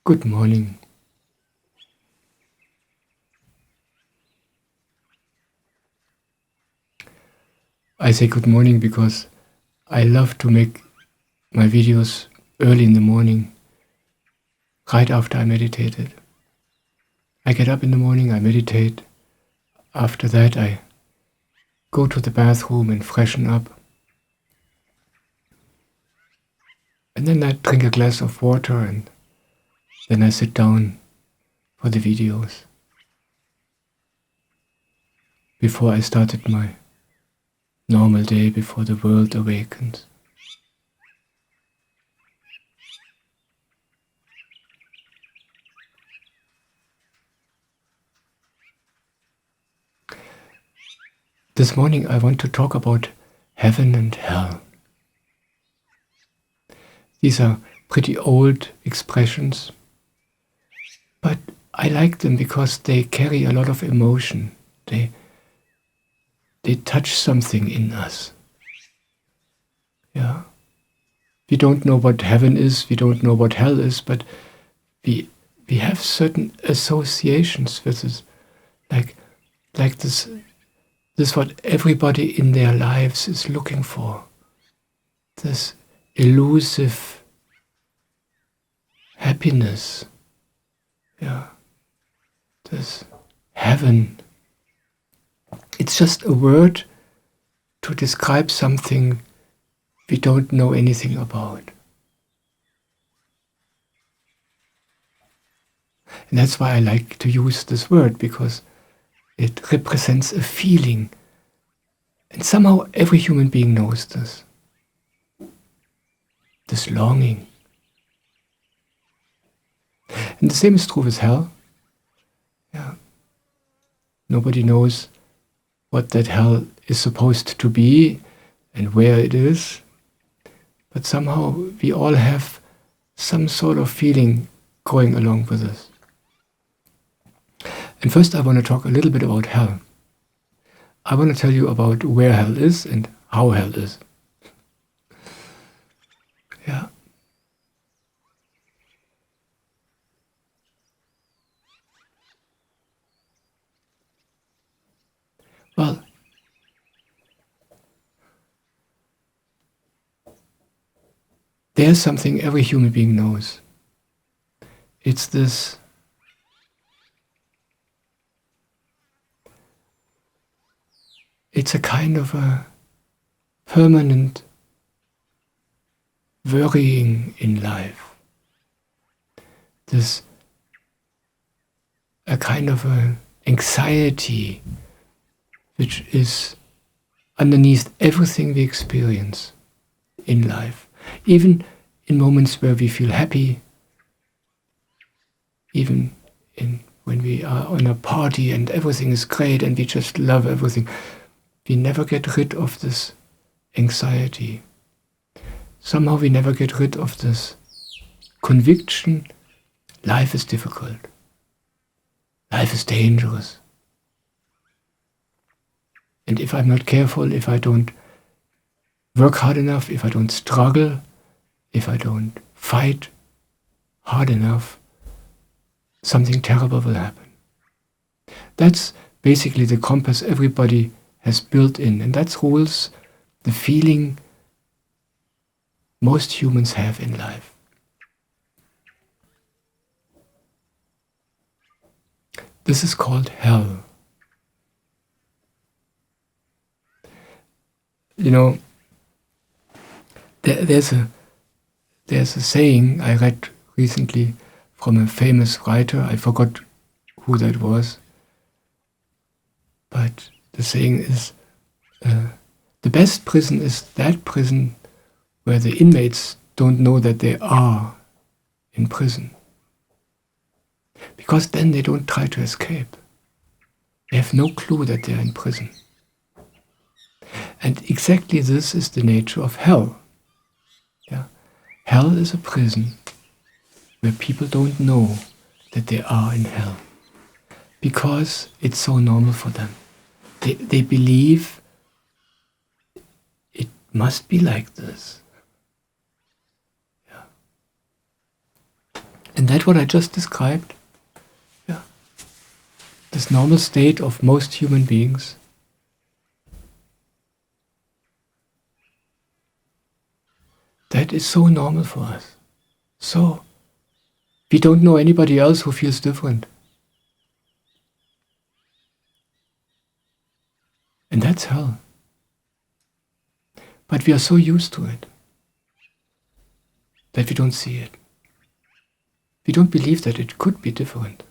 Good morning. I say good morning because I love to make my videos early in the morning, right after I meditated. I get up in the morning, I meditate. After that, I go to the bathroom and freshen up. And then I drink a glass of water and then I sit down for the videos. Before I started my normal day, before the world awakens. This morning I want to talk about heaven and hell. These are pretty old expressions, but I like them because they carry a lot of emotion. They touch something in us. Yeah. We don't know what heaven is, we don't know what hell is, but we have certain associations with it. Like this what everybody in their lives is looking for. This elusive happiness. Yeah. This heaven. It's just a word to describe something we don't know anything about. And that's why I like to use this word, because it represents a feeling. And somehow every human being knows this. This longing. And the same is true with hell. Yeah. Nobody knows what that hell is supposed to be and where it is. But somehow we all have some sort of feeling going along with us. And first I want to talk a little bit about hell. I want to tell you about where hell is and how hell is. Yeah. Well, there's something every human being knows. It's this it's a kind of a permanent worrying in life. This a kind of a anxiety which is underneath everything we experience in life. Even in moments where we feel happy, even when we are on a party and everything is great and we just love everything, we never get rid of this anxiety. Somehow we never get rid of this conviction, life is difficult. Life is dangerous. And if I'm not careful, if I don't work hard enough, if I don't struggle, if I don't fight hard enough, something terrible will happen. That's basically the compass everybody has built in, and that rules the feeling most humans have in life. This is called hell. You know, there's a saying I read recently from a famous writer. I forgot who that was. But the saying is, the best prison is that prison where the inmates don't know that they are in prison. Because then they don't try to escape. They have no clue that they're in prison. And exactly this is the nature of hell. Yeah? Hell is a prison where people don't know that they are in hell. Because it's so normal for them. They believe it must be like this. Yeah. And that what I just described, this normal state of most human beings, that is so normal for us. So, we don't know anybody else who feels different. And that's hell. But we are so used to it that we don't see it. We don't believe that it could be different.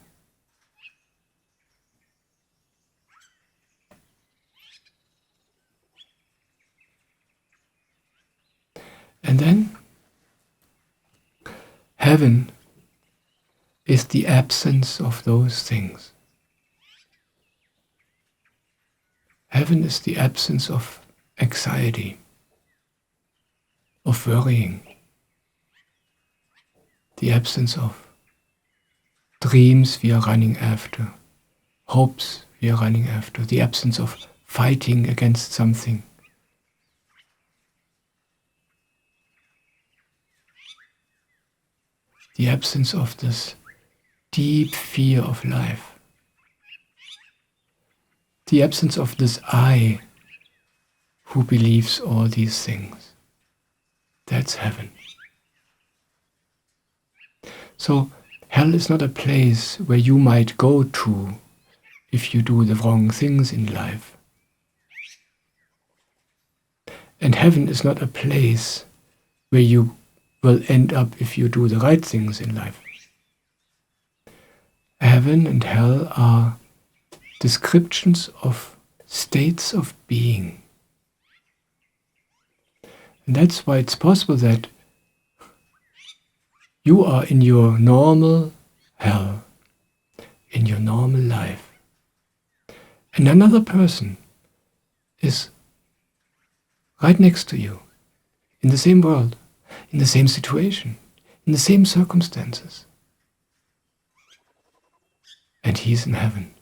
And then, heaven is the absence of those things. Heaven is the absence of anxiety, of worrying, the absence of dreams we are running after, hopes we are running after, the absence of fighting against something. The absence of this deep fear of life. The absence of this I who believes all these things. That's heaven. So hell is not a place where you might go to if you do the wrong things in life. And heaven is not a place where you will end up if you do the right things in life. Heaven and hell are descriptions of states of being. And that's why it's possible that you are in your normal hell, in your normal life, and another person is right next to you, in the same world, in the same situation, in the same circumstances. And he's in heaven,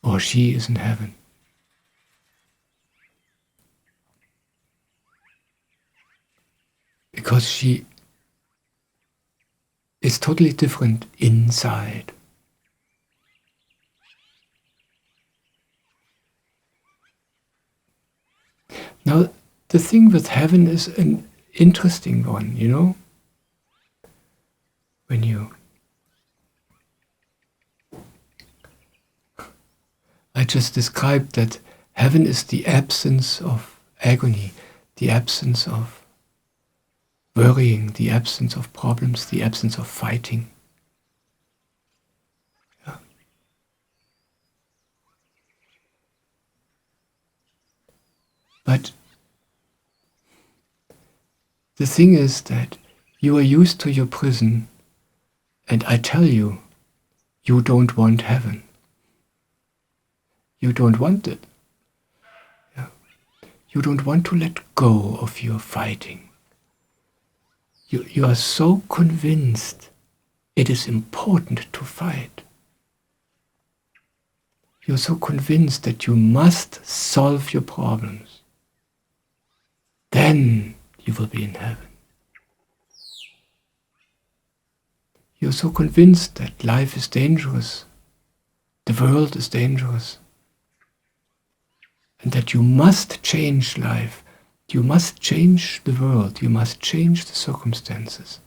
or she is in heaven. Because she is totally different inside. Now, the thing with heaven is an interesting one, you know? When I just described that heaven is the absence of agony, the absence of worrying, the absence of problems, the absence of fighting. Yeah. But the thing is that you are used to your prison, and I tell you, you don't want heaven. You don't want it. Yeah. You don't want to let go of your fighting. You are so convinced it is important to fight. You're so convinced that you must solve your problems. Then you will be in heaven. You're so convinced that life is dangerous, the world is dangerous, and that you must change life. You must change the world, you must change the circumstances.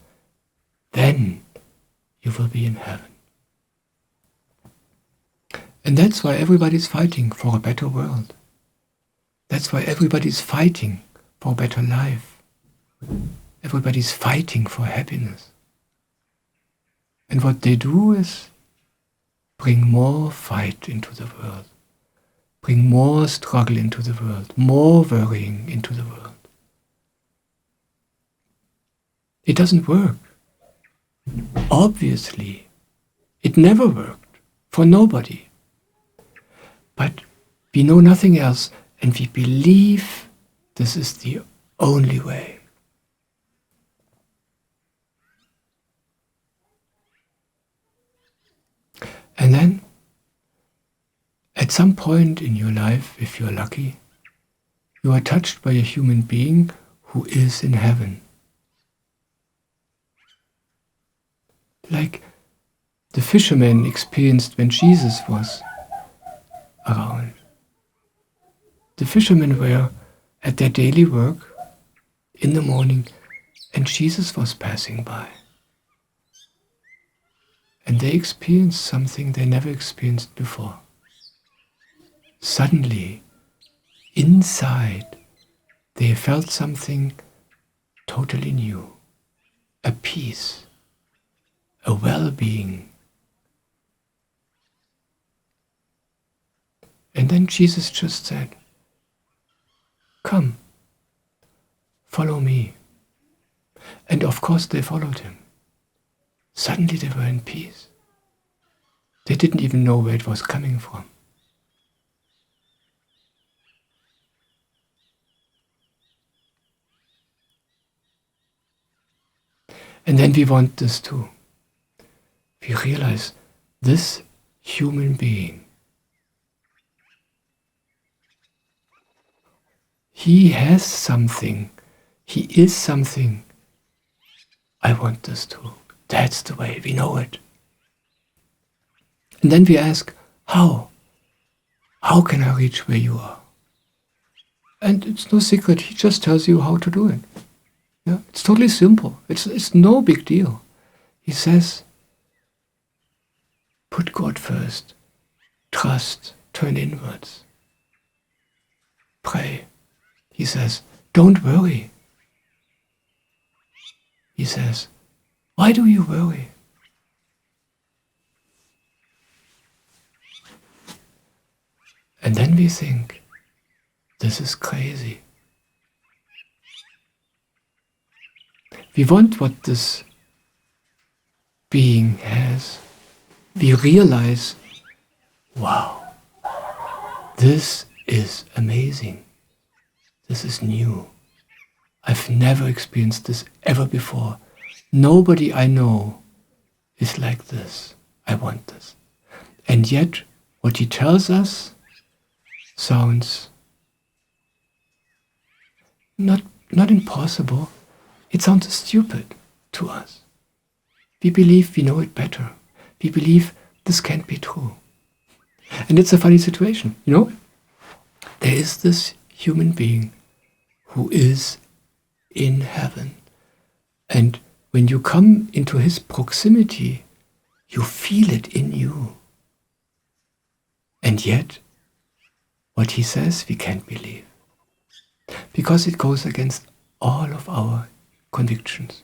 Then you will be in heaven. And that's why everybody's fighting for a better world. That's why everybody's fighting for a better life. Everybody's fighting for happiness. And what they do is bring more fight into the world. Bring more struggle into the world, more worrying into the world. It doesn't work. Obviously, it never worked for nobody. But we know nothing else, and we believe this is the only way. And then, at some point in your life, if you're lucky, you are touched by a human being who is in heaven. like the fishermen experienced when Jesus was around. The fishermen were at their daily work in the morning, and Jesus was passing by. And they experienced something they never experienced before. Suddenly, inside, they felt something totally new. A peace, a well-being. And then Jesus just said, "Come, follow me." And of course they followed him. Suddenly they were in peace. They didn't even know where it was coming from. And then we want this too. We realize this human being, he has something, he is something. I want this too. That's the way, we know it. And then we ask, how? How can I reach where you are? And it's no secret, he just tells you how to do it. Yeah? It's totally simple. It's no big deal. He says, put God first. Trust, turn inwards. Pray. He says, don't worry. He says, why do you worry? And then we think, this is crazy. We want what this being has. We realize, wow, this is amazing. This is new. I've never experienced this ever before. Nobody I know is like this. I want this. And yet, what he tells us sounds not impossible. It sounds stupid to us. We believe we know it better. We believe this can't be true. And it's a funny situation, you know? There is this human being who is in heaven. And when you come into his proximity, you feel it in you. And yet, what he says, we can't believe. Because it goes against all of our convictions.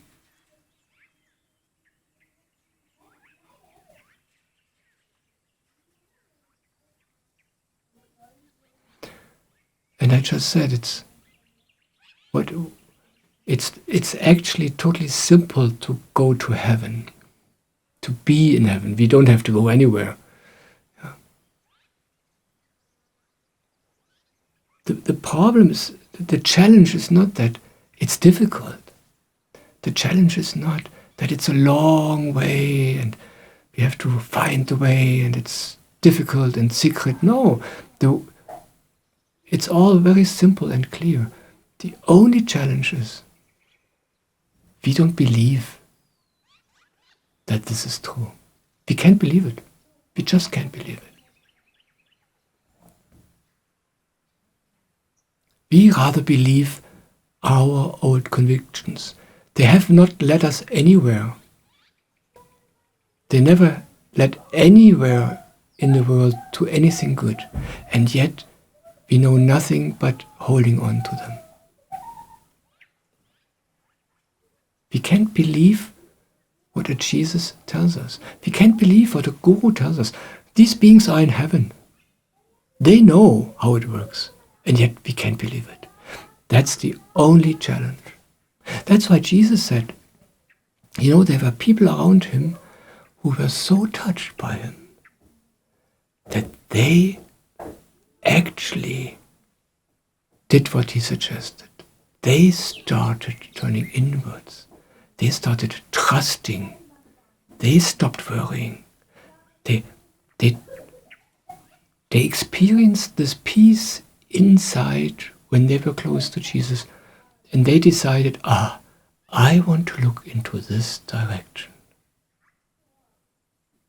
And I just said it's actually totally simple to go to heaven, to be in heaven. We don't have to go anywhere. Yeah. The problem is, the challenge is not that it's difficult. The challenge is not that it's a long way and we have to find the way and it's difficult and secret. No, it's all very simple and clear. The only challenge is we don't believe that this is true. We can't believe it. We just can't believe it. We rather believe our old convictions. They have not led us anywhere. They never led anywhere in the world to anything good. And yet, we know nothing but holding on to them. We can't believe what a Jesus tells us. We can't believe what a guru tells us. These beings are in heaven. They know how it works. And yet we can't believe it. That's the only challenge. That's why Jesus said, you know, there were people around him who were so touched by him that they actually did what he suggested. They started turning inwards. They started trusting. They stopped worrying. They experienced this peace inside when they were close to Jesus, and they decided, I want to look into this direction.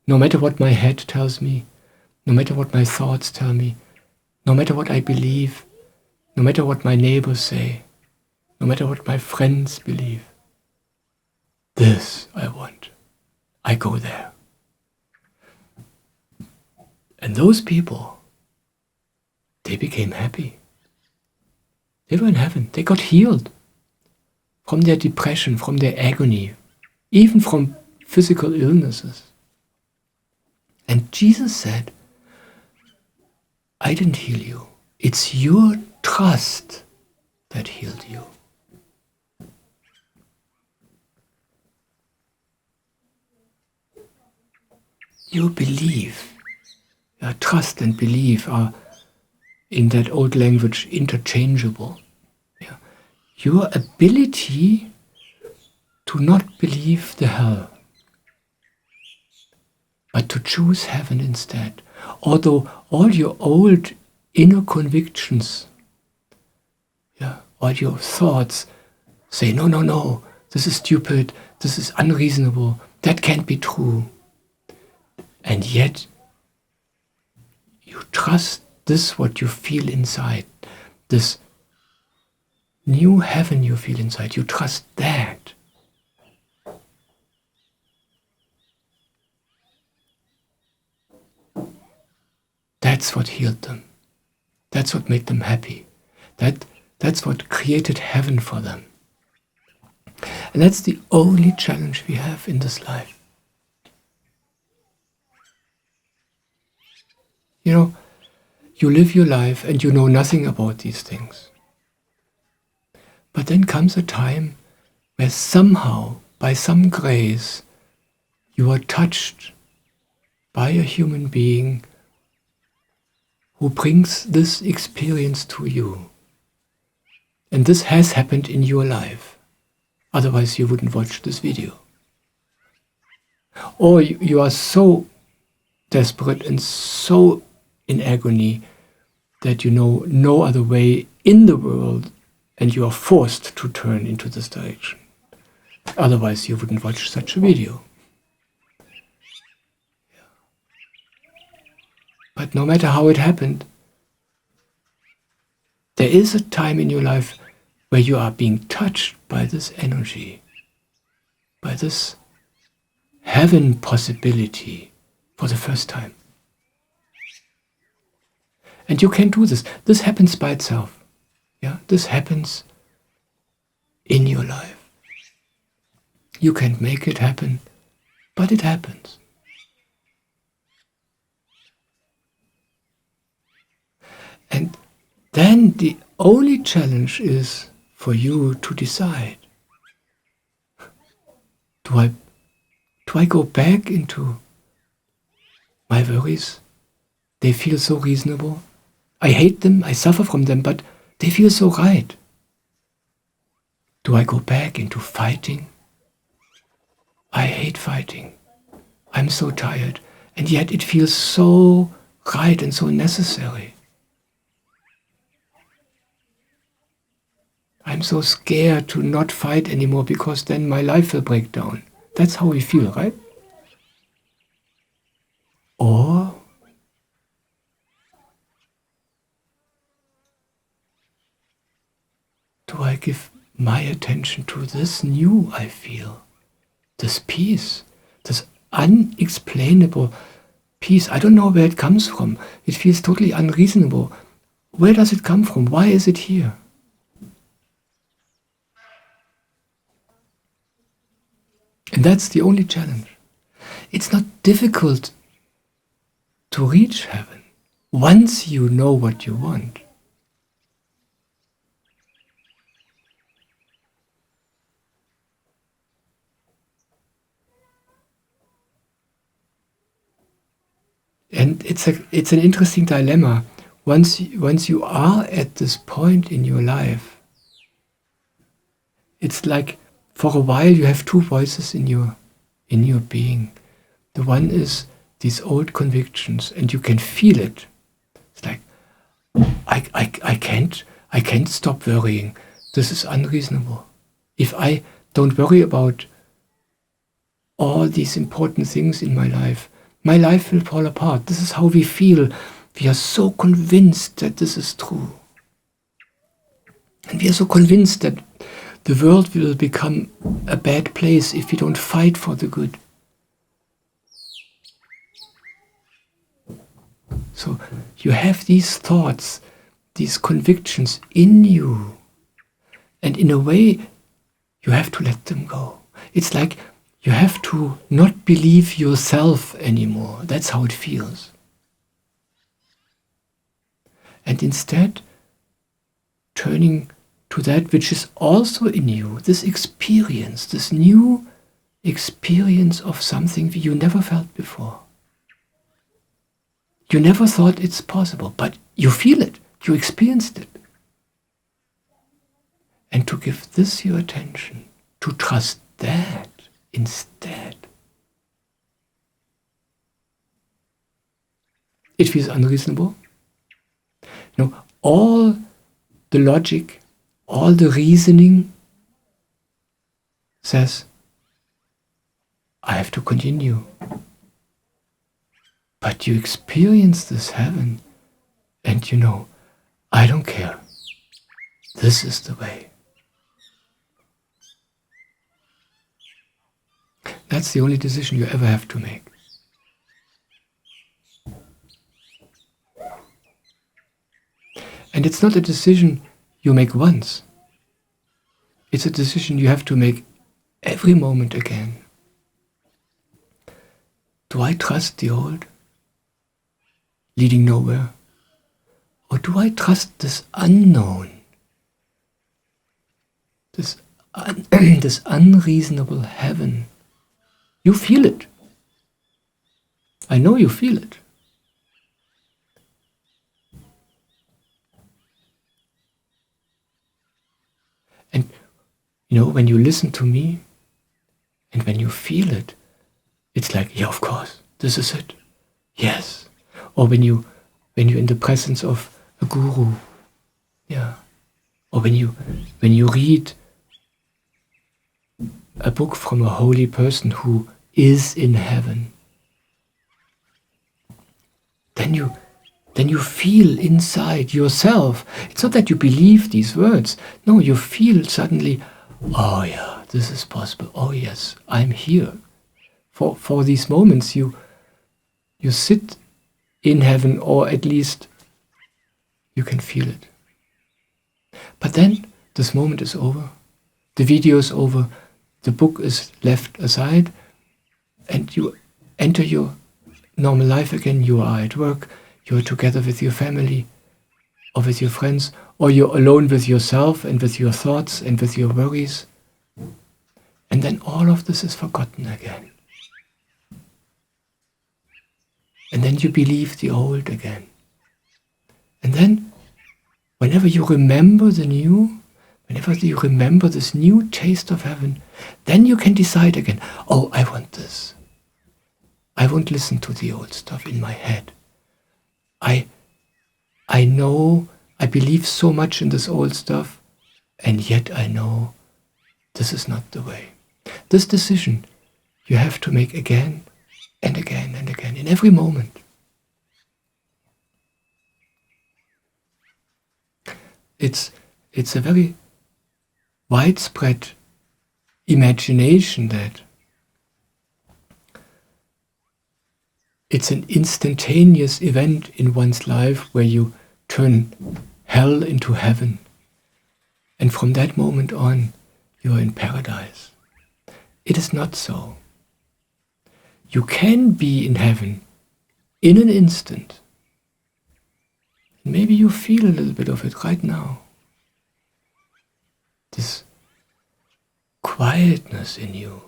No matter what my head tells me, no matter what my thoughts tell me, no matter what I believe, no matter what my neighbors say, no matter what my friends believe, this I want. I go there. And those people, they became happy. They were in heaven. They got healed from their depression, from their agony, even from physical illnesses. And Jesus said, I didn't heal you. It's your trust that healed you. Your belief, your trust and belief are, in that old language, interchangeable. Yeah. Your ability to not believe the hell, but to choose heaven instead. Although all your old inner convictions, all your thoughts say, no, this is stupid, this is unreasonable, that can't be true. And yet, you trust this, what you feel inside, this new heaven you feel inside, you trust that. That's what healed them. That's what made them happy. That's what created heaven for them. And that's the only challenge we have in this life. You live your life and you know nothing about these things. But then comes a time where somehow, by some grace, you are touched by a human being who brings this experience to you. And this has happened in your life. Otherwise you wouldn't watch this video. Or you are so desperate and so in agony that you know no other way in the world and you are forced to turn into this direction. Otherwise you wouldn't watch such a video. But no matter how it happened, there is a time in your life where you are being touched by this energy, by this heaven possibility for the first time. And you can do this. This happens by itself. This happens in your life. You can't make it happen, but it happens. And then the only challenge is for you to decide. Do I go back into my worries? They feel so reasonable. I hate them, I suffer from them, but they feel so right. Do I go back into fighting? I hate fighting. I'm so tired, and yet it feels so right and so necessary. I'm so scared to not fight anymore because then my life will break down. That's how we feel, right? Or do I give my attention to this new I feel, this peace, this unexplainable peace? I don't know where it comes from. It feels totally unreasonable. Where does it come from? Why is it here? And that's the only challenge. It's not difficult to reach heaven once you know what you want. And it's an interesting dilemma. Once you are at this point in your life, it's like for a while you have two voices in your being. The one is these old convictions, and you can feel it. It's like I can't stop worrying. This is unreasonable. If I don't worry about all these important things in my life, My life will fall apart. This is how we feel. We are so convinced that this is true. And we are so convinced that the world will become a bad place if we don't fight for the good. So you have these thoughts, these convictions in you. And in a way, you have to let them go. It's like you have to not believe yourself anymore. That's how it feels. And instead, turning to that which is also in you, this experience, this new experience of something you never felt before. You never thought it's possible, but you feel it, you experienced it. And to give this your attention, to trust that instead. It feels unreasonable. No, all the logic, all the reasoning says, I have to continue. But you experience this heaven and you know, I don't care. This is the way. That's the only decision you ever have to make. And it's not a decision you make once. It's a decision you have to make every moment again. Do I trust the old, leading nowhere? Or do I trust this unknown, this unreasonable heaven? You feel it. I know you feel it. And you know, when you listen to me and when you feel it, it's like, yeah, of course, this is it. Yes. Or when you're in the presence of a guru, yeah. Or when you read a book from a holy person who is in heaven, then you feel inside yourself. It's not that you believe these words. No, you feel suddenly, oh yeah, this is possible. Oh yes, I'm here. For these moments you sit in heaven, or at least you can feel it. But then this moment is over. The video is over. The book is left aside, and you enter your normal life again. You are at work, you're together with your family, or with your friends, or you're alone with yourself and with your thoughts and with your worries. And then all of this is forgotten again. And then you believe the old again. And then, whenever you remember the new, whenever you remember this new taste of heaven, then you can decide again, oh, I want this. I won't listen to the old stuff in my head. I know, I believe so much in this old stuff, and yet I know this is not the way. This decision you have to make again and again and again, in every moment. It's a very widespread imagination that it's an instantaneous event in one's life where you turn hell into heaven. And from that moment on, you are in paradise. It is not so. You can be in heaven in an instant. Maybe you feel a little bit of it right now. This quietness in you.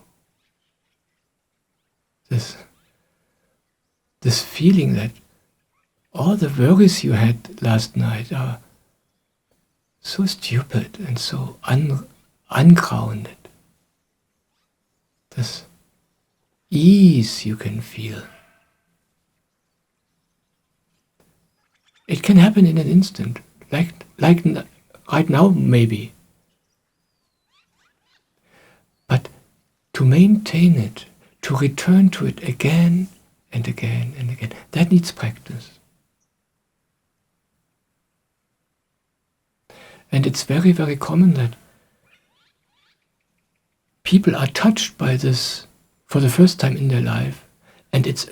This feeling that all the worries you had last night are so stupid and so ungrounded. This ease you can feel. It can happen in an instant, like right now maybe. But to maintain it, to return to it again and again and again. That needs practice. And it's very, very common that people are touched by this for the first time in their life, and it's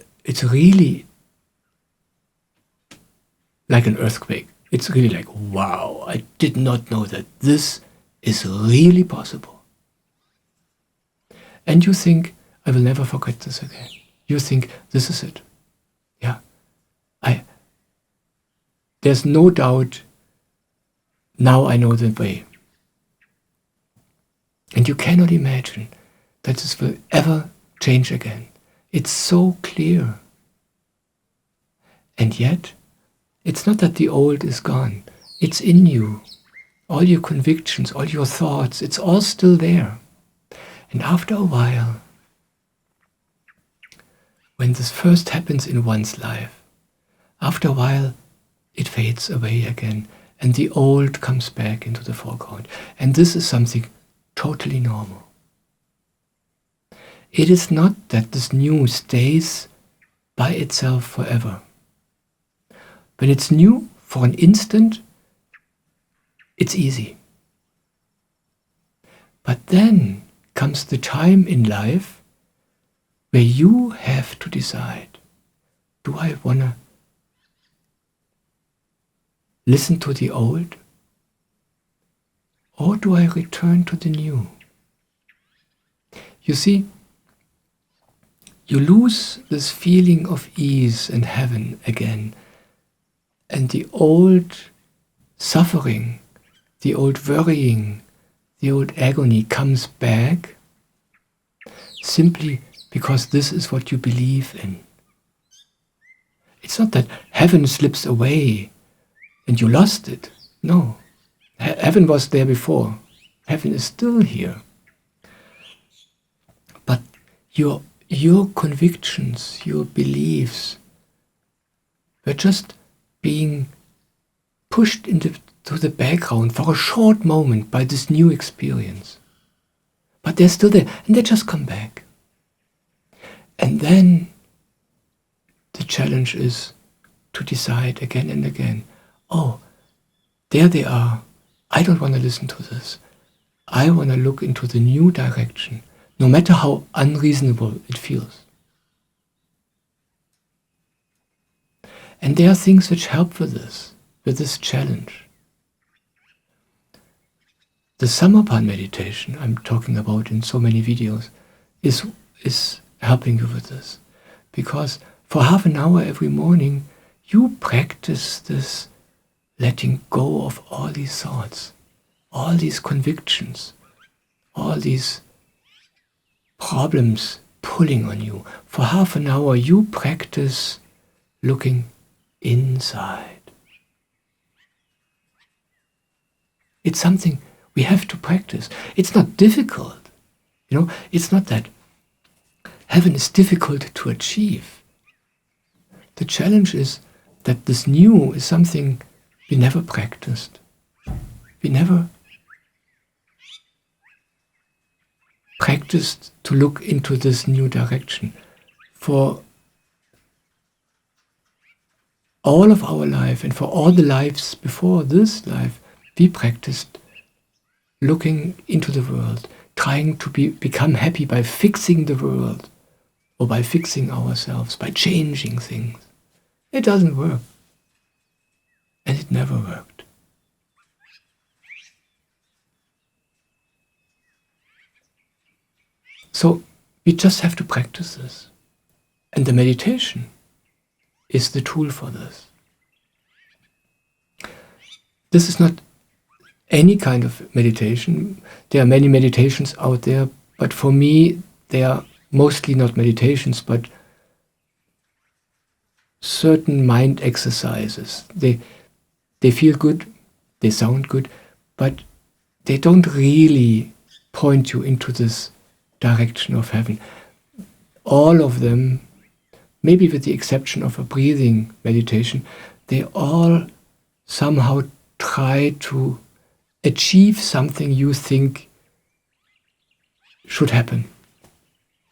really like an earthquake. It's really like, wow, I did not know that this is really possible. And you think, I will never forget this again. You think, this is it. Yeah. There's no doubt, now I know the way. And you cannot imagine that this will ever change again. It's so clear. And yet, it's not that the old is gone. It's in you. All your convictions, all your thoughts, it's all still there. And after a while, when this first happens in one's life, after a while, it fades away again, and the old comes back into the foreground. And this is something totally normal. It is not that this new stays by itself forever. When it's new for an instant, it's easy. But then comes the time in life where you have to decide, do I want to listen to the old, or do I return to the new? You see, you lose this feeling of ease and heaven again, and the old suffering, the old worrying, the old agony comes back simply because this is what you believe in. It's not that heaven slips away and you lost it. No. Heaven was there before. Heaven is still here. But your convictions, your beliefs were just being pushed into the background for a short moment by this new experience. But they're still there, and they just come back. And then the challenge is to decide again and again, oh, there they are. I don't want to listen to this. I want to look into the new direction, no matter how unreasonable it feels. And there are things which help with this challenge. The Samarpan meditation I'm talking about in so many videos is helping you with this. Because for half an hour every morning, you practice this letting go of all these thoughts, all these convictions, all these problems pulling on you. For half an hour, you practice looking inside. It's something we have to practice. It's not difficult. It's not that heaven is difficult to achieve. The challenge is that this new is something we never practiced. We never practiced to look into this new direction. For all of our life and for all the lives before this life, we practiced looking into the world, trying to become happy by fixing the world or by fixing ourselves, by changing things. It doesn't work. And it never worked. So we just have to practice this. And the meditation is the tool for this. This is not any kind of meditation. There are many meditations out there, but for me, they are mostly not meditations, but certain mind exercises. They feel good, they sound good, but they don't really point you into this direction of heaven. All of them, maybe with the exception of a breathing meditation, they all somehow try to achieve something you think should happen.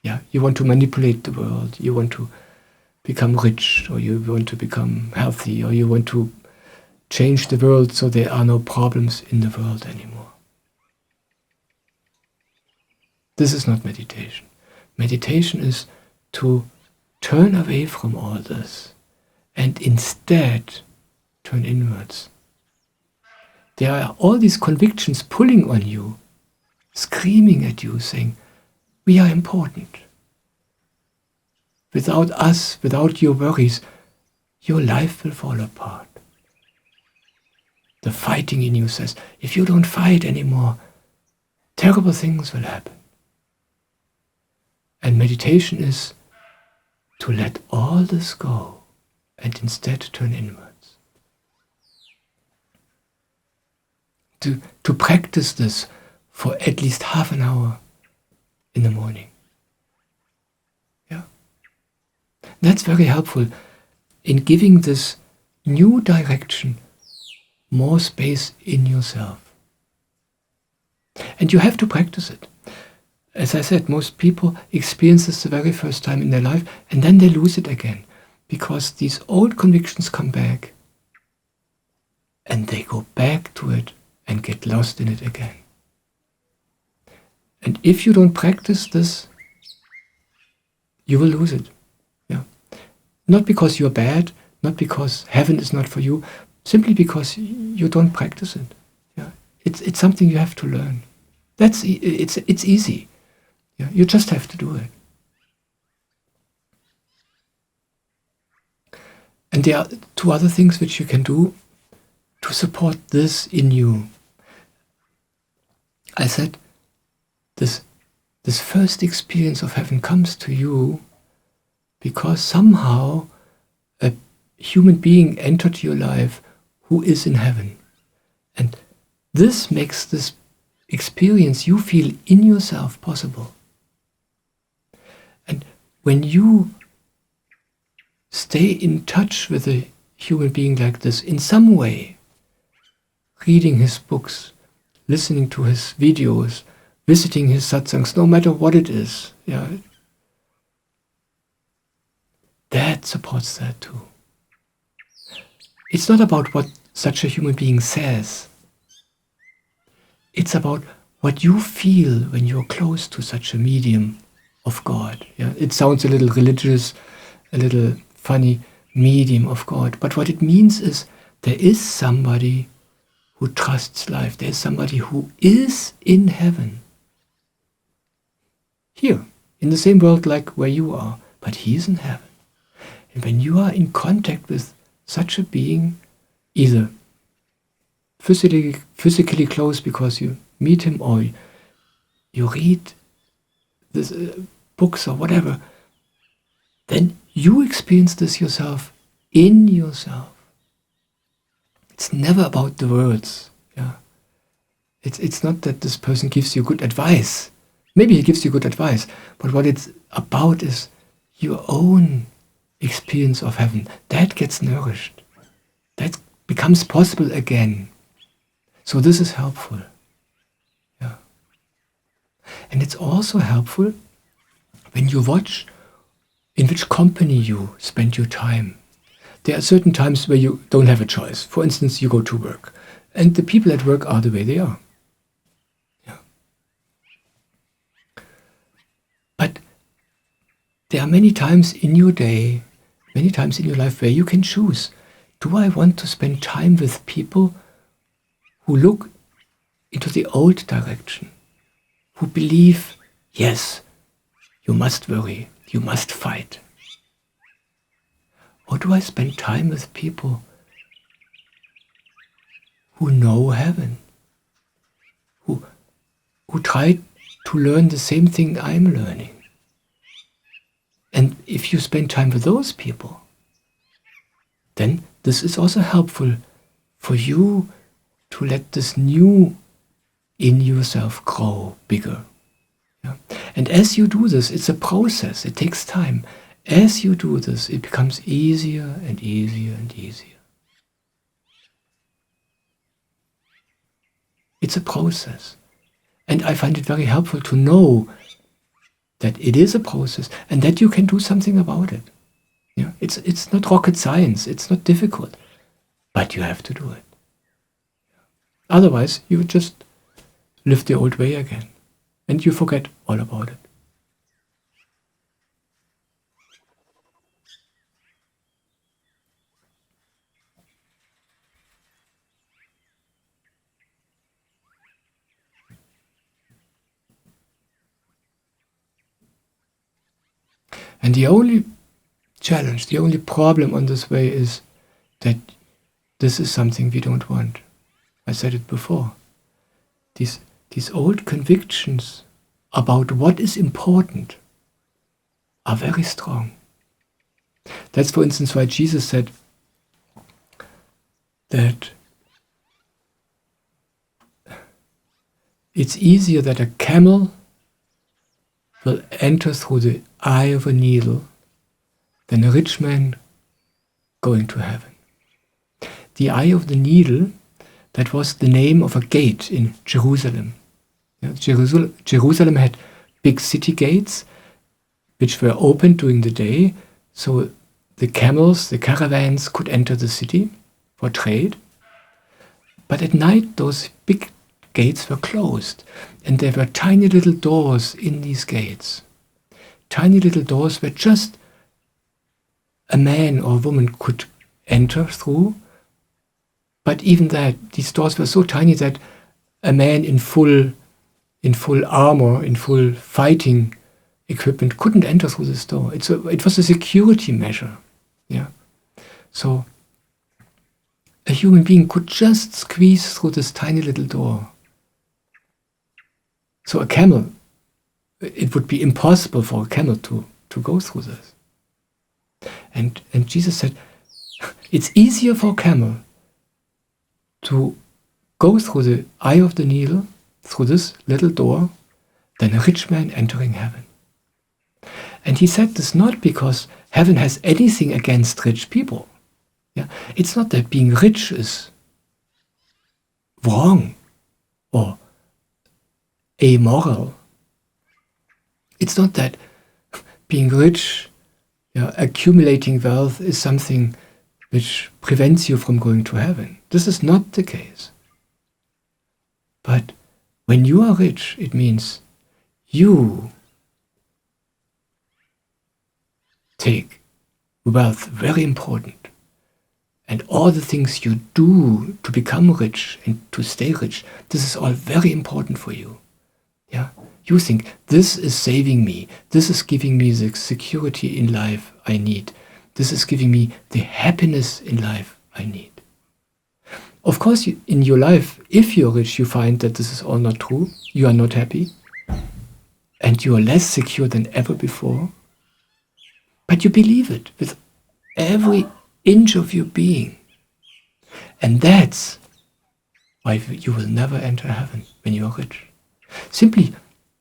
Yeah, you want to manipulate the world, you want to become rich, or you want to become healthy, or you want to change the world so there are no problems in the world anymore. This is not meditation. Meditation is to turn away from all this and instead turn inwards. There are all these convictions pulling on you, screaming at you, saying, we are important. Without us, without your worries, your life will fall apart. The fighting in you says, if you don't fight anymore, terrible things will happen. And meditation is to let all this go and instead turn inwards. To practice this for at least half an hour in the morning. Yeah. That's very helpful in giving this new direction more space in yourself. And you have to practice it. As I said, most people experience this the very first time in their life and then they lose it again because these old convictions come back and they go back to it and get lost in it again. And if you don't practice this, you will lose it. Yeah. Not because you're bad, not because heaven is not for you, simply because you don't practice it. Yeah. It's something you have to learn. It's easy. Yeah. You just have to do it. And there are two other things which you can do to support this in you. I said, this first experience of heaven comes to you because somehow a human being entered your life who is in heaven. And this makes this experience you feel in yourself possible. And when you stay in touch with a human being like this in some way, reading his books, listening to his videos, visiting his satsangs, no matter what it is, yeah, that supports that too. It's not about what such a human being says. It's about what you feel when you're close to such a medium of God. Yeah, it sounds a little religious, a little funny, medium of God. But what it means is there is somebody who trusts life. There's somebody who is in heaven. Here, in the same world like where you are, but he's in heaven. And when you are in contact with such a being, either physically close because you meet him or you read this, books or whatever, then you experience this yourself, in yourself. It's never about the words. Yeah, it's not that this person gives you good advice. Maybe he gives you good advice, but what it's about is your own experience of heaven. That gets nourished. That becomes possible again. So this is helpful. Yeah. And it's also helpful when you watch in which company you spend your time. There are certain times where you don't have a choice. For instance, you go to work, and the people at work are the way they are. Yeah. But there are many times in your day, many times in your life where you can choose. Do I want to spend time with people who look into the old direction, who believe, yes, you must worry, you must fight? Or do I spend time with people who know heaven, who try to learn the same thing I'm learning? And if you spend time with those people, then this is also helpful for you to let this new in yourself grow bigger. Yeah? And as you do this, it's a process, it takes time. As you do this, it becomes easier and easier and easier. It's a process. And I find it very helpful to know that it is a process and that you can do something about it. Yeah? It's not rocket science, it's not difficult, but you have to do it. Otherwise, you would just live the old way again, and you forget all about it. And the only challenge, the only problem on this way is that this is something we don't want. I said it before. These old convictions about what is important are very strong. That's, for instance, why Jesus said that it's easier that a camel will enter through the eye of a needle than a rich man going to heaven. The eye of the needle, that was the name of a gate in Jerusalem. Yeah, Jerusalem had big city gates which were open during the day, so the camels, the caravans could enter the city for trade. But at night those big gates were closed, and there were tiny little doors in these gates. Tiny little doors where just a man or a woman could enter through. But even that, these doors were so tiny that a man in full armor, in full fighting equipment couldn't enter through this door. It was a security measure. Yeah. So a human being could just squeeze through this tiny little door. So a camel, it would be impossible for a camel to go through this. And Jesus said, it's easier for a camel to go through the eye of the needle, through this little door, than a rich man entering heaven. And he said this not because heaven has anything against rich people. Yeah? It's not that being rich is wrong or amoral. It's not that being rich, accumulating wealth is something which prevents you from going to heaven. This is not the case. But when you are rich, it means you take wealth very important. And all the things you do to become rich and to stay rich, this is all very important for you. Yeah? You think, this is saving me. This is giving me the security in life I need. This is giving me the happiness in life I need. Of course, in your life, if you're rich, you find that this is all not true. You are not happy. And you are less secure than ever before. But you believe it with every inch of your being. And that's why you will never enter heaven when you are rich. Simply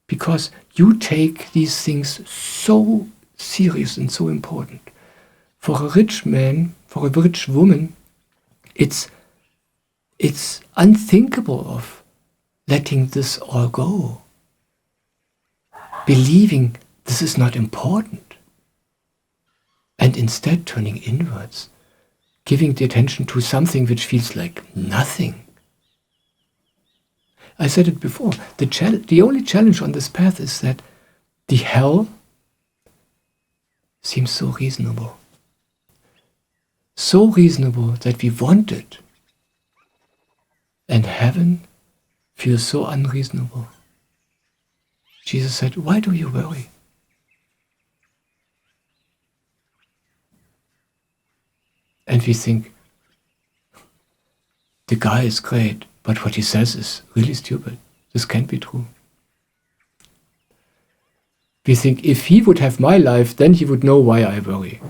because you take these things so serious and so important. For a rich man, for a rich woman, it's unthinkable of letting this all go. Believing this is not important. And instead turning inwards, giving the attention to something which feels like nothing. I said it before, the only challenge on this path is that the hell seems so reasonable. So reasonable that we want it. And heaven feels so unreasonable. Jesus said, why do you worry? And we think, the guy is great, but what he says is really stupid. This can't be true. We think, if he would have my life, then he would know why I worry.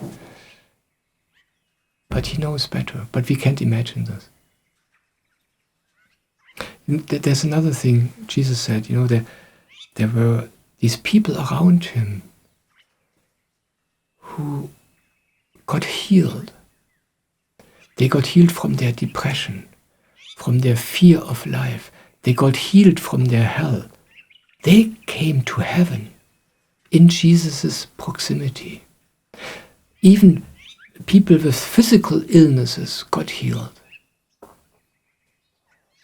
But he knows better, but we can't imagine this. There's another thing Jesus said, there were these people around him who got healed. They got healed from their depression, from their fear of life. They got healed from their hell. They came to heaven in Jesus' proximity. Even people with physical illnesses got healed.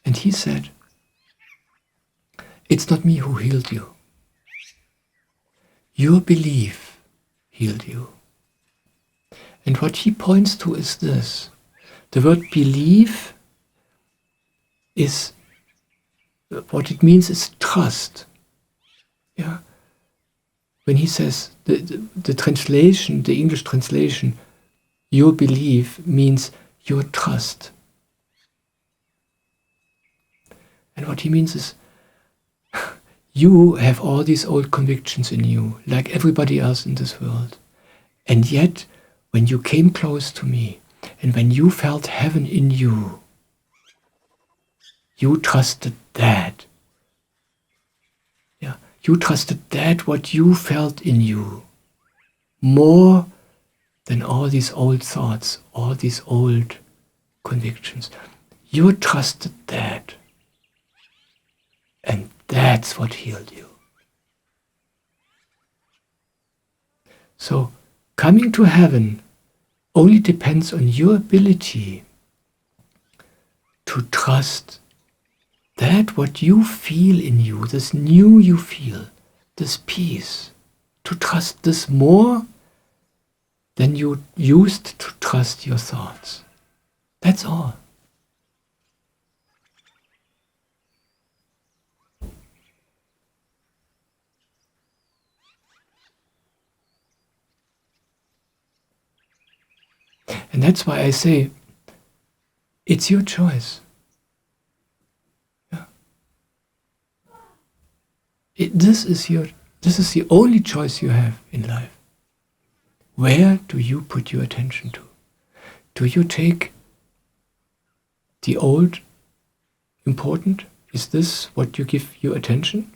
And he said, it's not me who healed you. Your belief healed you. And what he points to is this. The word belief is, what it means is trust. Yeah. When he says, the translation, the English translation, your belief means your trust. And what he means is, you have all these old convictions in you, like everybody else in this world. And yet, when you came close to me, and when you felt heaven in you, you trusted that. Yeah, you trusted that what you felt in you, more than all these old thoughts, all these old convictions. You trusted that. And that's what healed you. So, coming to heaven only depends on your ability to trust that what you feel in you, this new you feel, this peace, to trust this more than you used to trust your thoughts. That's all. And that's why I say, it's your choice. Yeah. This is the only choice you have in life. Where do you put your attention to? Do you take the old important? Is this what you give your attention?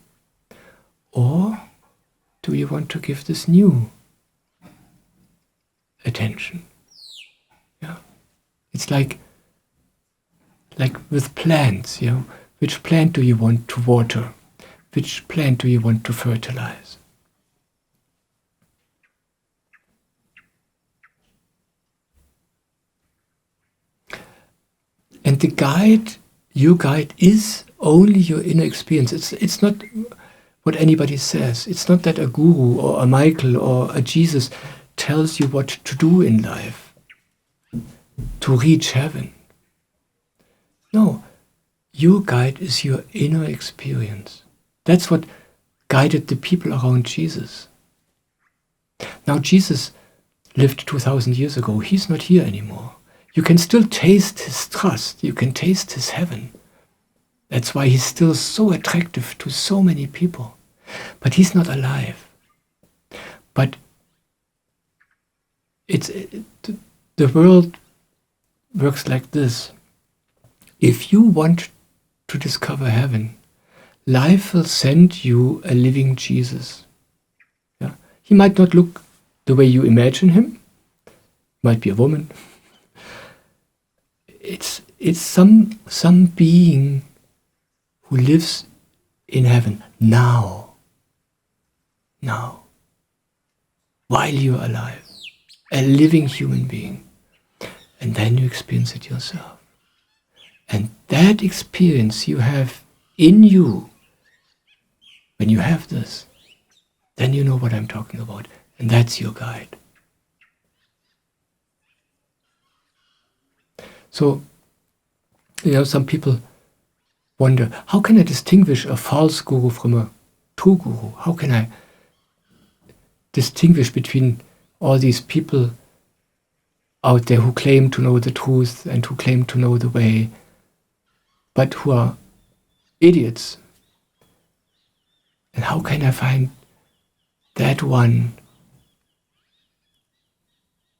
Or do you want to give this new attention? Yeah. It's like with plants, you know. Which plant do you want to water? Which plant do you want to fertilize? And the guide, your guide, is only your inner experience. It's not what anybody says. It's not that a guru or a Michael or a Jesus tells you what to do in life to reach heaven. No, your guide is your inner experience. That's what guided the people around Jesus. Now Jesus lived 2,000 years ago. He's not here anymore. You can still taste his trust. You can taste his heaven. That's why he's still so attractive to so many people. But he's not alive. But the world works like this. If you want to discover heaven, life will send you a living Jesus. Yeah? He might not look the way you imagine him. Might be a woman. It's some being who lives in heaven now, while you're alive, a living human being, and then you experience it yourself. And that experience you have in you, when you have this, then you know what I'm talking about, and that's your guide. So, some people wonder, how can I distinguish a false guru from a true guru? How can I distinguish between all these people out there who claim to know the truth and who claim to know the way, but who are idiots? And how can I find that one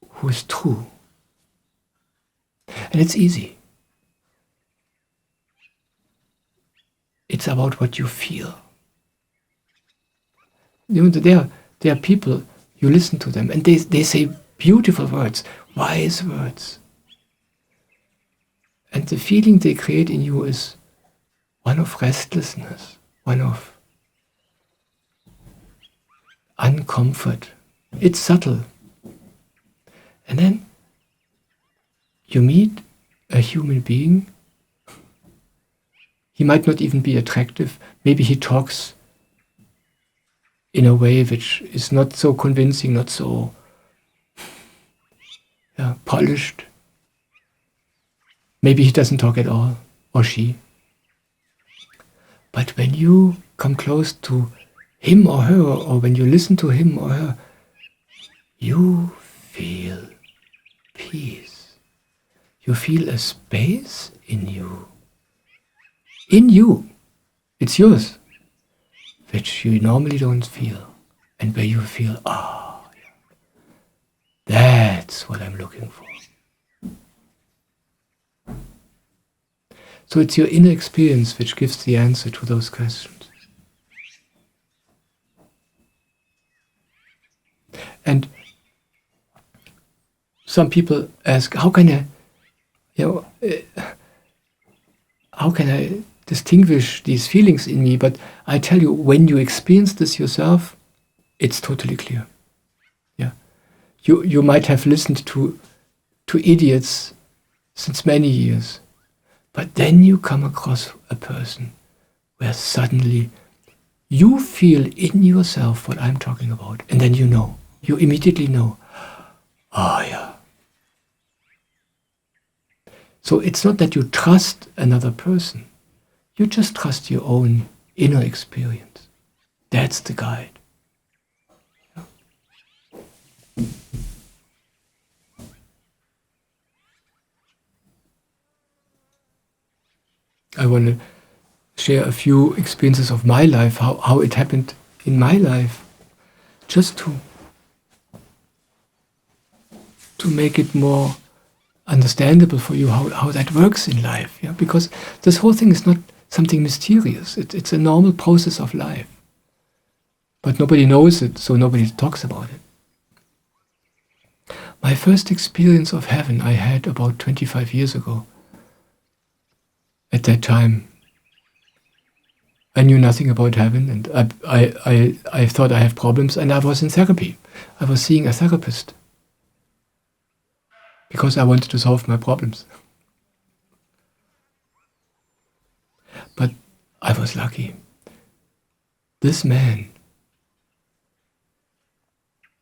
who is true? And it's easy. It's about what you feel. There are people, you listen to them, and they say beautiful words, wise words. And the feeling they create in you is one of restlessness, one of uncomfort. It's subtle. And then You meet a human being. He might not even be attractive. Maybe he talks in a way which is not so convincing, not so polished. Maybe he doesn't talk at all, or she. But when you come close to him or her, or when you listen to him or her, you feel peace. You feel a space in you. In you. It's yours. Which you normally don't feel. And where you feel, that's what I'm looking for. So it's your inner experience which gives the answer to those questions. And some people ask, how can I distinguish these feelings in me? But I tell you, when you experience this yourself, it's totally clear. Yeah, you might have listened to idiots since many years, but then you come across a person where suddenly you feel in yourself what I'm talking about, and then you immediately know. So it's not that you trust another person. You just trust your own inner experience. That's the guide. Yeah. I want to share a few experiences of my life, how it happened in my life, just to make it more understandable for you how that works in life. Yeah? Because this whole thing is not something mysterious. It's a normal process of life. But nobody knows it, so nobody talks about it. My first experience of heaven I had about 25 years ago. At that time, I knew nothing about heaven, and I thought I have problems, and I was in therapy. I was seeing a therapist because I wanted to solve my problems. But I was lucky. This man,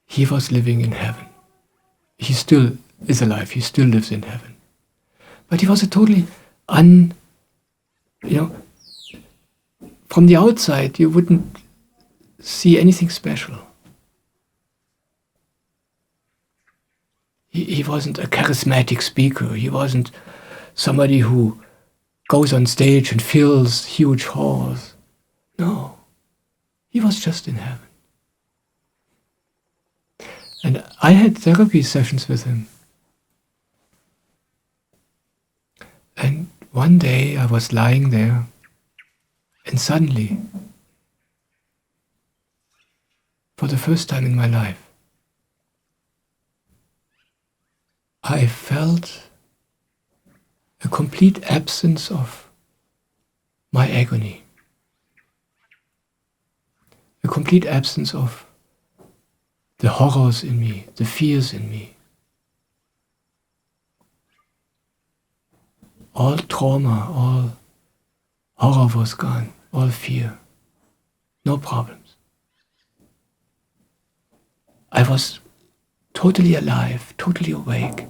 he was living in heaven. He still is alive. He still lives in heaven. But he was a totally from the outside, you wouldn't see anything special. He wasn't a charismatic speaker. He wasn't somebody who goes on stage and fills huge halls. No, he was just in heaven. And I had therapy sessions with him. And one day I was lying there, and suddenly, for the first time in my life, I felt a complete absence of my agony, a complete absence of the horrors in me, the fears in me. All trauma, all horror was gone, all fear, no problems. I was totally alive, totally awake,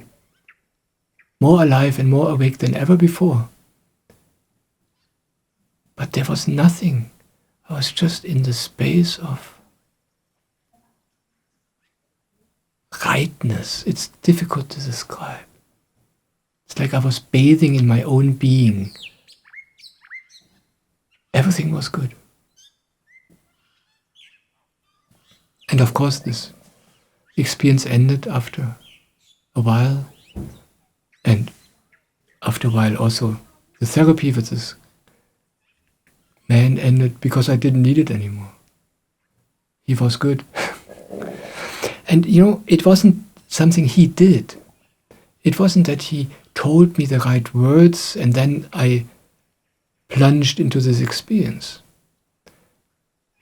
more alive and more awake than ever before. But there was nothing. I was just in the space of rightness. It's difficult to describe. It's like I was bathing in my own being. Everything was good. And of course this experience ended after a while. And after a while also the therapy with this man ended because I didn't need it anymore. He was good. And it wasn't something he did. It wasn't that he told me the right words and then I plunged into this experience.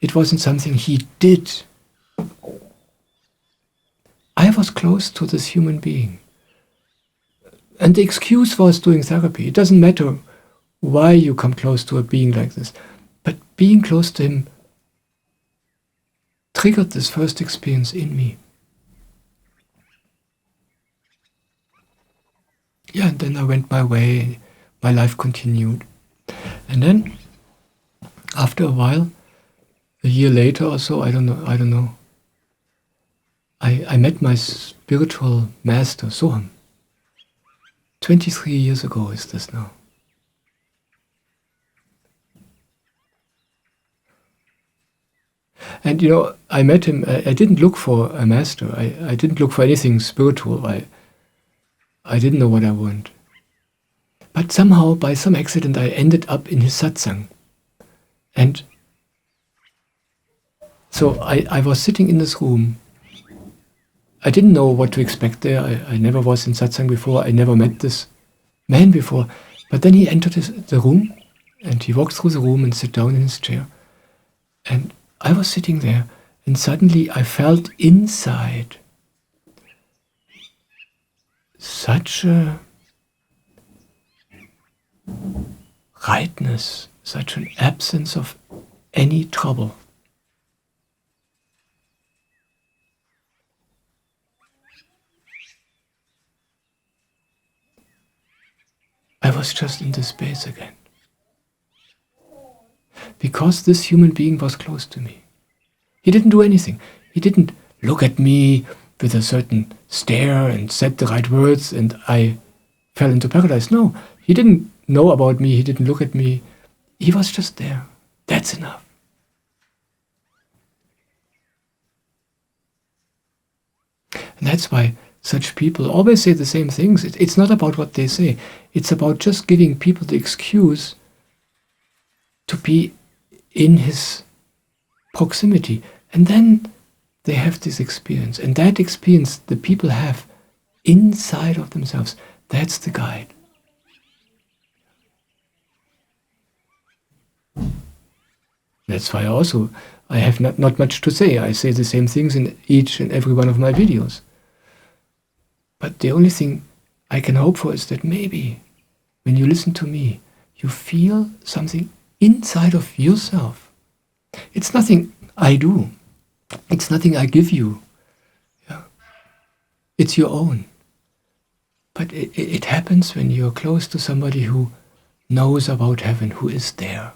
It wasn't something he did. I was close to this human being. And the excuse was doing therapy. It doesn't matter why you come close to a being like this, but being close to him triggered this first experience in me. Yeah, and then I went my way, my life continued. And then, after a while, a year later or so, I don't know, I met my spiritual master, Soham. 23 years ago is this now. And I met him, I didn't look for a master, I didn't look for anything spiritual, I didn't know what I want. But somehow, by some accident, I ended up in his satsang. And so I was sitting in this room. I didn't know what to expect there. I never was in satsang before. I never met this man before. But then he entered the room, and he walked through the room and sat down in his chair. And I was sitting there, and suddenly I felt inside such a rightness, such an absence of any trouble. I was just in this space again. Because this human being was close to me. He didn't do anything. He didn't look at me with a certain stare and said the right words and I fell into paradise. No, he didn't know about me. He didn't look at me. He was just there. That's enough. And that's why such people always say the same things. It's not about what they say. It's about just giving people the excuse to be in his proximity. And then they have this experience. And that experience the people have inside of themselves. That's the guide. That's why I have not much to say. I say the same things in each and every one of my videos. But the only thing I can hope for is that maybe when you listen to me, you feel something inside of yourself. It's nothing I do. It's nothing I give you. Yeah. It's your own. But it happens when you're close to somebody who knows about heaven, who is there.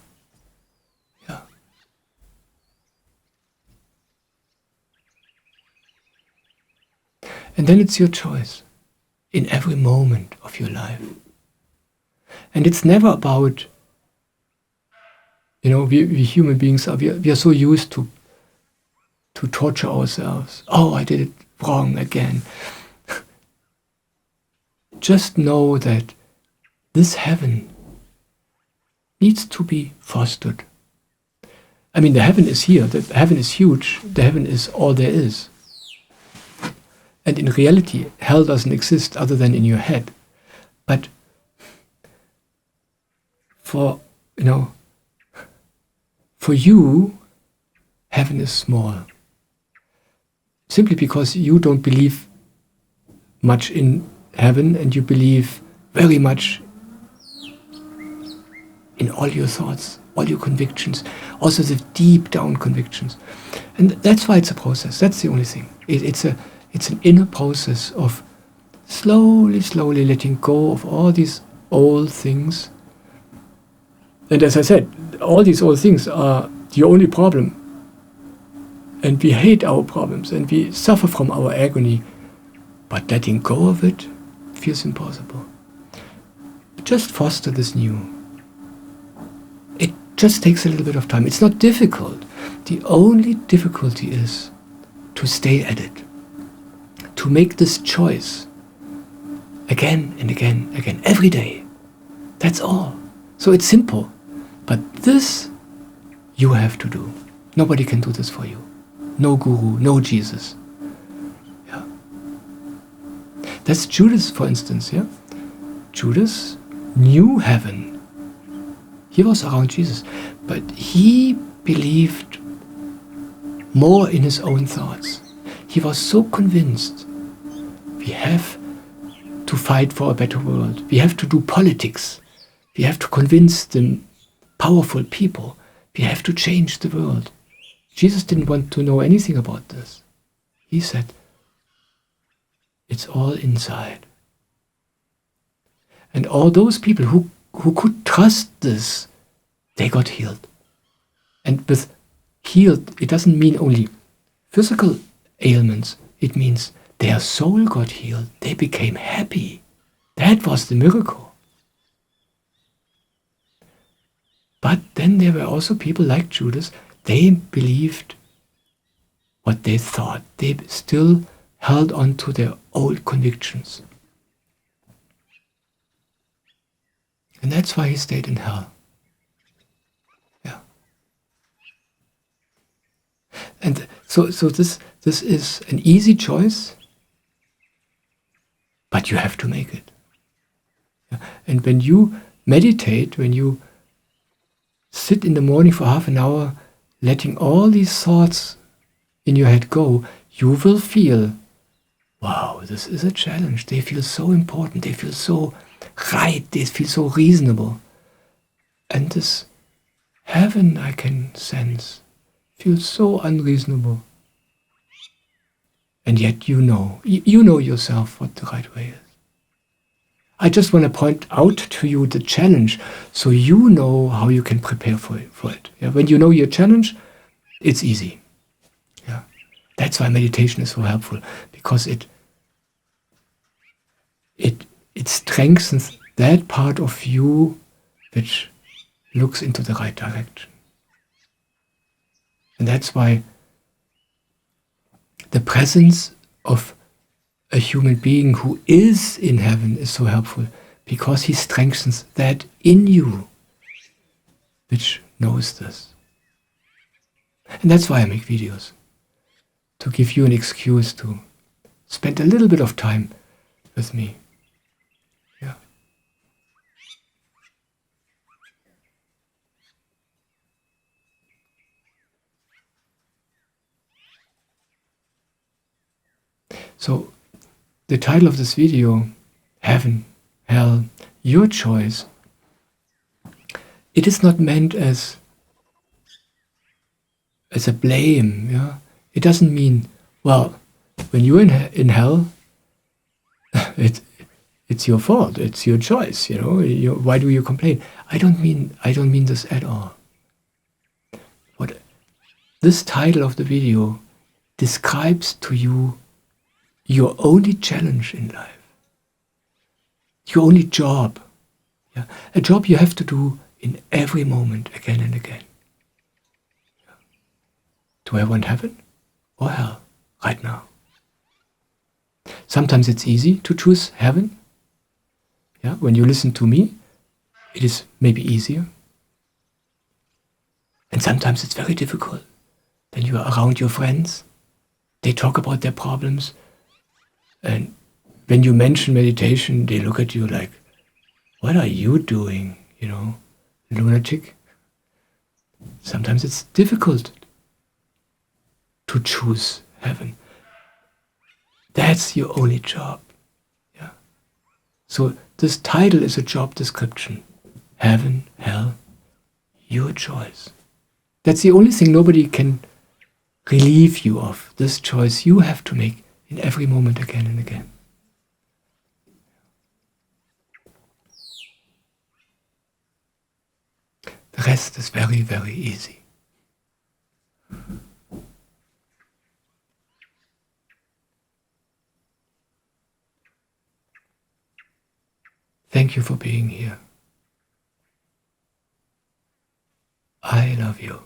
Yeah. And then it's your choice in every moment of your life. And it's never about, we human beings we are so used to torture ourselves. Oh, I did it wrong again. Just know that this heaven needs to be fostered. I mean, the heaven is here. The heaven is huge. The heaven is all there is. And in reality, hell doesn't exist other than in your head. But for you, heaven is small. Simply because you don't believe much in heaven and you believe very much in all your thoughts, all your convictions, also the deep down convictions. And that's why it's a process. That's the only thing. It's an inner process of slowly letting go of all these old things. And as I said, all these old things are the only problem. And we hate our problems and we suffer from our agony. But letting go of it feels impossible. Just foster this new. It just takes a little bit of time. It's not difficult. The only difficulty is to stay at it. To make this choice again and again, every day. That's all. So it's simple. But this you have to do. Nobody can do this for you. No guru, no Jesus. Yeah. That's Judas, for instance. Yeah. Judas knew heaven. He was around Jesus, but he believed more in his own thoughts. He was so convinced we have to to fight for a better world. We have to do politics. We have to convince the powerful people. We have to change the world. Jesus didn't want to know anything about this. He said, it's all inside. And all those people who could trust this, they got healed. And with healed, it doesn't mean only physical ailments. It means their soul got healed. They became happy. That was the miracle. But then there were also people like Judas. They believed what they thought. They still held on to their old convictions. And that's why he stayed in hell. Yeah. And so this is an easy choice, but you have to make it. Yeah. And when you meditate, when you sit in the morning for half an hour, letting all these thoughts in your head go, you will feel, wow, this is a challenge. They feel so important. They feel so right. They feel so reasonable. And this heaven I can sense feels so unreasonable. And yet you know yourself what the right way is. I just want to point out to you the challenge so you know how you can prepare for it. Yeah? When you know your challenge, it's easy. Yeah? That's why meditation is so helpful, because it strengthens that part of you which looks into the right direction. And that's why the presence of a human being who is in heaven is so helpful, because he strengthens that in you which knows this. And that's why I make videos, to give you an excuse to spend a little bit of time with me. Yeah. So the title of this video, Heaven, Hell, Your Choice, it is not meant as a blame. Yeah? It doesn't mean, well, when you're in hell, it's your fault, it's your choice. Why do you complain? I don't mean this at all. What this title of the video describes to you your only challenge in life, your only job, yeah? A job you have to do in every moment, again and again. Yeah. Do I want heaven or hell right now? Sometimes it's easy to choose heaven. Yeah? When you listen to me, it is maybe easier. And sometimes it's very difficult. Then you are around your friends, they talk about their problems, and when you mention meditation, they look at you like, what are you doing? Lunatic. Sometimes it's difficult to choose heaven. That's your only job. Yeah. So this title is a job description. Heaven, hell, your choice. That's the only thing nobody can relieve you of. This choice you have to make in every moment, again and again. The rest is very, very easy. Thank you for being here. I love you.